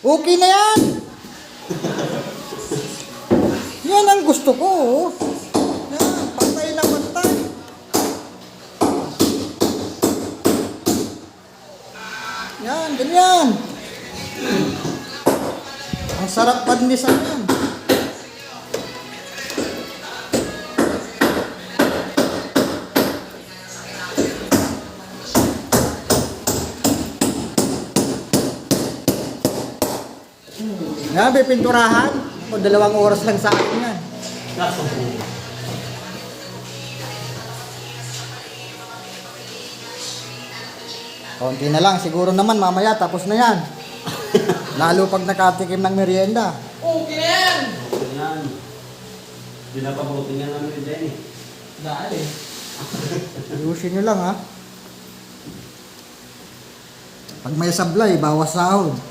Okay na yan. Yan ang gusto ko. Oh. Yan, pantay na pantay. Yan, ganyan. Ang sarap panlisan yan. Yan, may pinturahan. O, 2 oras lang sa akin yan. Konti na lang, siguro naman mamaya tapos na yan. Lalo pag nakatikim ng merienda. Okay na yan! Okay yan. Hindi na pabuti nga namin din eh. Dahil eh. Ayusin nyo lang ha. Pag may sablay, bawas sahod.